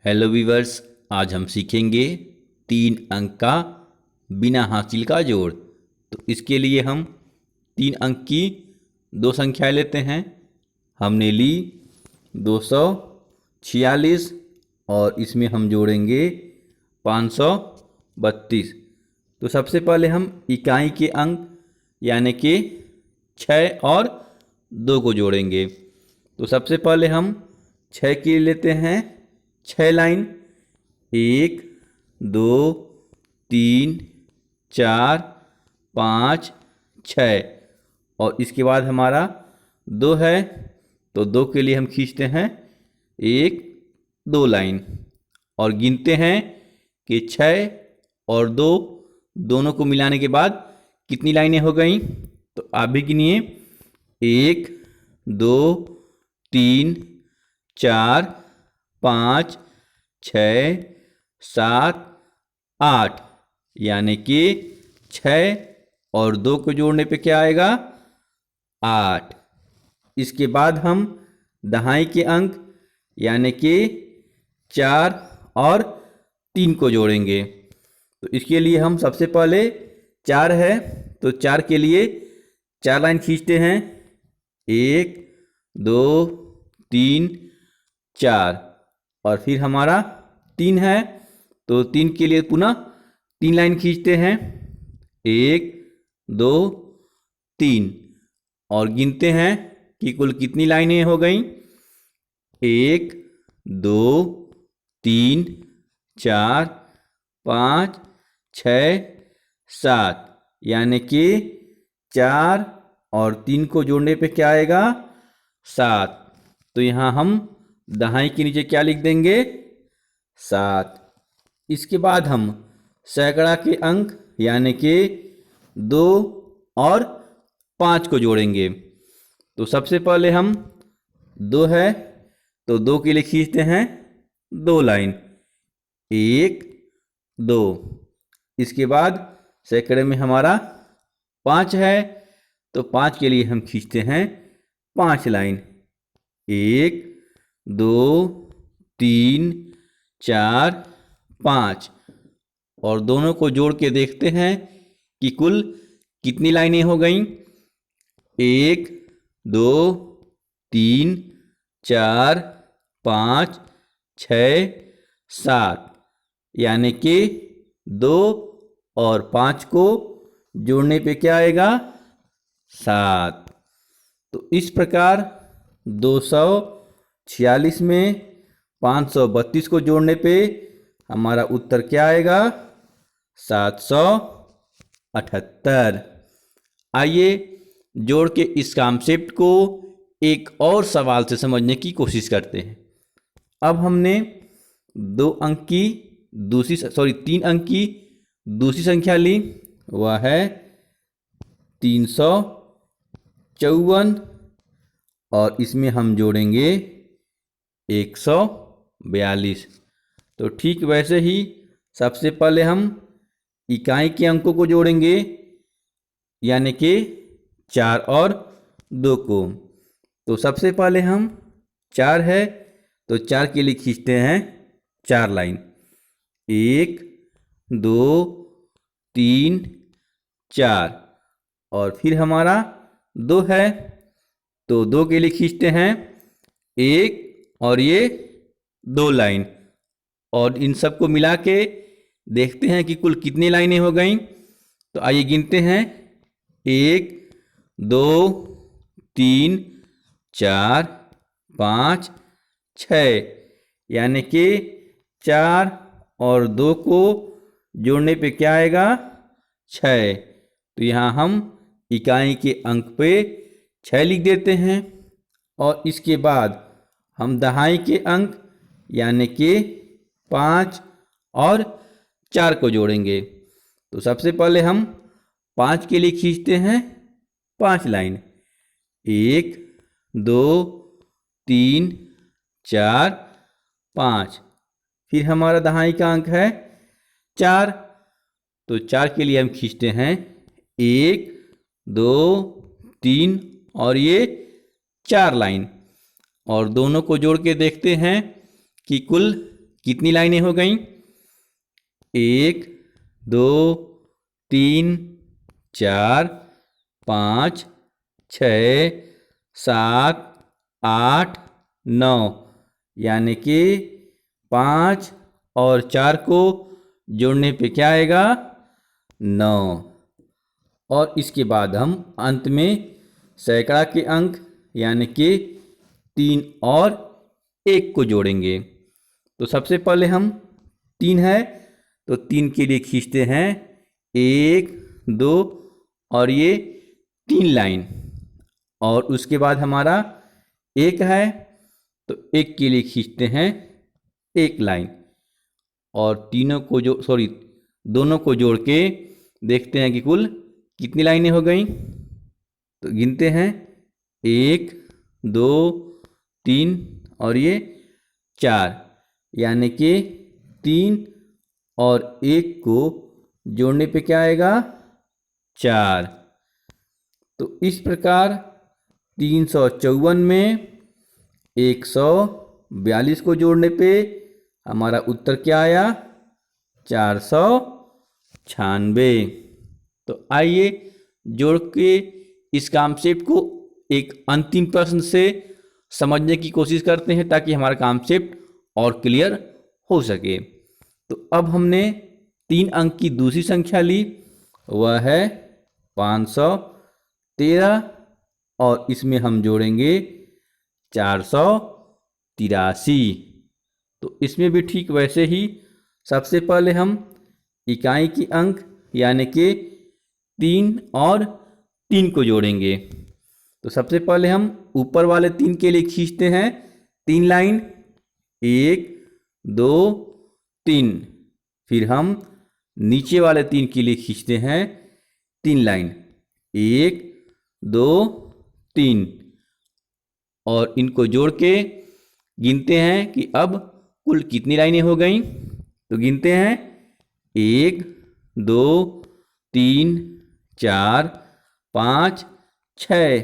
Hello viewers, आज हम सीखेंगे 3 अंक का बिना हासिल का जोड़। तो इसके लिए हम 3 अंक की दो संख्याएं लेते हैं। हमने ली 246 और इसमें हम जोड़ेंगे 532। तो सबसे पहले हम इकाई के अंक यानी कि 6 और 2 को जोड़ेंगे। तो सबसे पहले हम 6 के लिए लेते हैं 6 लाइन। 1 2 3 4 5 6 और इसके बाद हमारा 2 है, तो 2 के लिए हम खींचते हैं 1 2 लाइन और गिनते हैं कि 6 और 2 दोनों को मिलाने के बाद कितनी लाइनें हो गई। तो आप भी गिनिए 1 2 3 4 5 6 7 8 यानी कि 6 और 2 को जोड़ने पे क्या आएगा 8। इसके बाद हम दहाई के अंक यानी कि 4 और 3 को जोड़ेंगे। तो इसके लिए हम सबसे पहले 4 है, तो 4 के लिए 4 लाइन खींचते हैं 1 2 3 4 और फिर हमारा 3 है, तो 3 के लिए पुनः 3 लाइन खींचते हैं 1 2 3 और गिनते हैं कि कुल कितनी लाइनें हो गई 1 2 3 4 5 6 7 यानी कि 4 और 3 को जोड़ने पे क्या आएगा 7। तो यहाँ हम दहाई के नीचे क्या लिख देंगे 7। इसके बाद हम सैकड़ा के अंक यानी कि 2 और 5 को जोड़ेंगे। तो सबसे पहले हम 2 है, तो 2 के लिए खींचते हैं 2 लाइन 1 2। इसके बाद सैकड़े में हमारा 5 है, तो 5 के लिए हम खींचते हैं 5 लाइन 1 2 3 4 5 और दोनों को जोड़ के देखते हैं कि कुल कितनी लाइनें हो गई 1 2 3 4 5 6 7 यानी कि 2 और 5 को जोड़ने पे क्या आएगा 7। तो इस प्रकार 246 में 532 को जोड़ने पे हमारा उत्तर क्या आएगा 778। आइए जोड़ के इस कॉन्सेप्ट को एक और सवाल से समझने की कोशिश करते हैं। अब हमने 3 अंक की दूसरी संख्या ली, वह है 354 और इसमें हम जोड़ेंगे 142। तो ठीक वैसे ही सबसे पहले हम इकाई के अंकों को जोड़ेंगे यानी कि 4 और 2 को। तो सबसे पहले हम 4 है, तो 4 के लिए खींचते हैं 4 लाइन 1 2 3 4 और फिर हमारा 2 है, तो 2 के लिए खींचते हैं 1 और ये 2 लाइन और इन सबको मिला के देखते हैं कि कुल कितनी लाइनें हो गई। तो आइए गिनते हैं 1 2 3 4 5 6 यानी कि 4 और 2 को जोड़ने पे क्या आएगा 6। तो यहाँ हम इकाई के अंक पे 6 लिख देते हैं और इसके बाद हम दहाई के अंक यानी कि 5 और 4 को जोड़ेंगे। तो सबसे पहले हम 5 के लिए खींचते हैं 5 लाइन 1 2 3 4 5। फिर हमारा दहाई का अंक है 4, तो 4 के लिए हम खींचते हैं 1 2 3 और ये 4 लाइन और दोनों को जोड़ के देखते हैं कि कुल कितनी लाइनें हो गई? 1 2 3 4 5 6 7 8 9, यानी कि 5 और 4 को जोड़ने पे क्या आएगा? 9। और इसके बाद हम अंत में सैकड़ा के अंक यानी कि 3 और 1 को जोड़ेंगे। तो सबसे पहले हम 3 है तो 3 के लिए खींचते हैं 1 2 और ये 3 लाइन। और उसके बाद हमारा 1 है तो 1 के लिए खींचते हैं 1 लाइन। और दोनों को जोड़ के देखते हैं कि कुल कितनी लाइनें हो गई। तो गिनते हैं 1 2 3 और ये 4, यानी कि 3 और 1 को जोड़ने पे क्या आएगा? 4। तो इस प्रकार 354 में 142 को जोड़ने पे हमारा उत्तर क्या आया? 496। तो आइए जोड़ के इस कॉन्सेप्ट को एक अंतिम प्रश्न से समझने की कोशिश करते हैं ताकि हमारा कॉन्सेप्ट और क्लियर हो सके। तो अब हमने 3 अंक की दूसरी संख्या ली, वह है 513 और इसमें हम जोड़ेंगे 483। तो इसमें भी ठीक वैसे ही सबसे पहले हम इकाई की अंक यानी कि 3 और 3 को जोड़ेंगे। तो सबसे पहले हम ऊपर वाले 3 के लिए खींचते हैं 3 लाइन, 1 2 3। फिर हम नीचे वाले 3 के लिए खींचते हैं 3 लाइन, 1 2 3। और इनको जोड़ के गिनते हैं कि अब कुल कितनी लाइनें हो गई। तो गिनते हैं 1 2 3 4 5 6,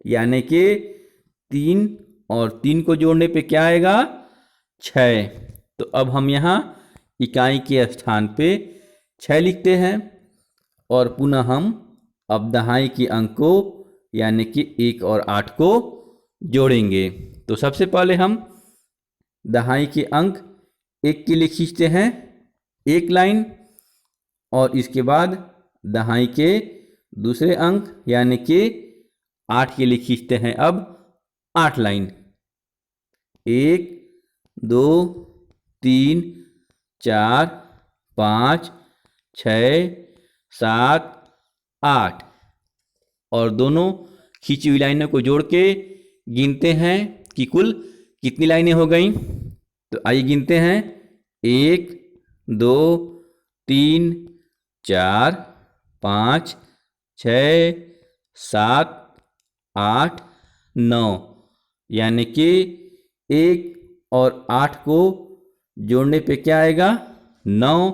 यानी कि 3 और 3 को जोड़ने पे क्या आएगा? 6। तो अब हम यहाँ इकाई के स्थान पे 6 लिखते हैं और पुनः हम अब दहाई के अंक को यानी कि 1 और 8 को जोड़ेंगे। तो सबसे पहले हम दहाई के अंक 1 के लिए खींचते हैं 1 लाइन और इसके बाद दहाई के दूसरे अंक यानी कि 8 के लिए खींचते हैं अब 8 लाइन, 1 2 3 4 5 6 7 8। और दोनों खींची हुई लाइनों को जोड़ के गिनते हैं कि कुल कितनी लाइनें हो गई। तो आइए गिनते हैं 1 2 3 4 5 6 7 8 9, यानी कि 1 और 8 को जोड़ने पे क्या आएगा? 9।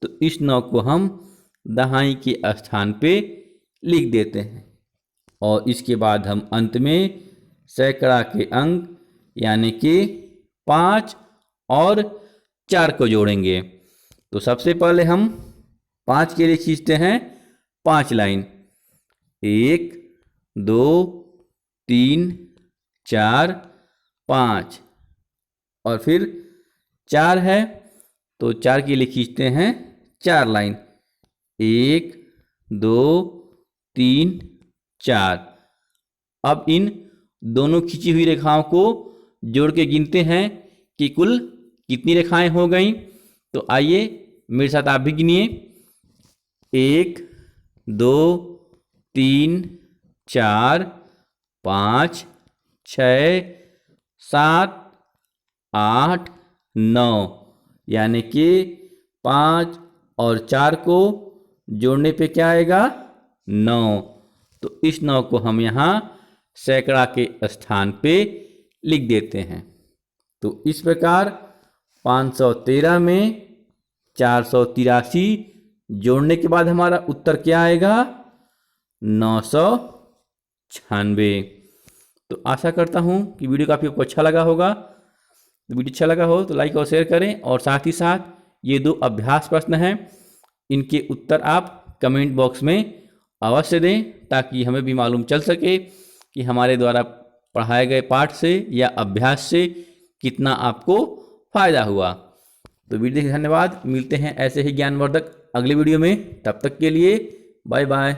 तो इस 9 को हम दहाई के स्थान पे लिख देते हैं और इसके बाद हम अंत में सैकड़ा के अंक यानी कि 5 और 4 को जोड़ेंगे। तो सबसे पहले हम 5 के लिए खींचते हैं 5 लाइन, 1 2 3 4 5। और फिर 4 है तो 4 के लिए खींचते हैं 4 लाइन, 1 2 3 4। अब इन दोनों खींची हुई रेखाओं को जोड़ के गिनते हैं कि कुल कितनी रेखाएं हो गई। तो आइए मेरे साथ आप भी गिनिए, 1 2 3 4 5 6 7 8 9, यानी कि 5 और 4 को जोड़ने पे क्या आएगा? 9। तो इस 9 को हम यहाँ सैकड़ा के स्थान पे लिख देते हैं। तो इस प्रकार 513 में 483 जोड़ने के बाद हमारा उत्तर क्या आएगा? 996। तो आशा करता हूँ कि वीडियो काफ़ी आपको अच्छा लगा होगा। तो वीडियो अच्छा लगा हो तो लाइक और शेयर करें, और साथ ही साथ ये 2 अभ्यास प्रश्न हैं, इनके उत्तर आप कमेंट बॉक्स में अवश्य दें, ताकि हमें भी मालूम चल सके कि हमारे द्वारा पढ़ाए गए पाठ से या अभ्यास से कितना आपको फ़ायदा हुआ। तो वीडियो के धन्यवाद। मिलते हैं ऐसे ही ज्ञानवर्धक अगले वीडियो में। तब तक के लिए बाय बाय।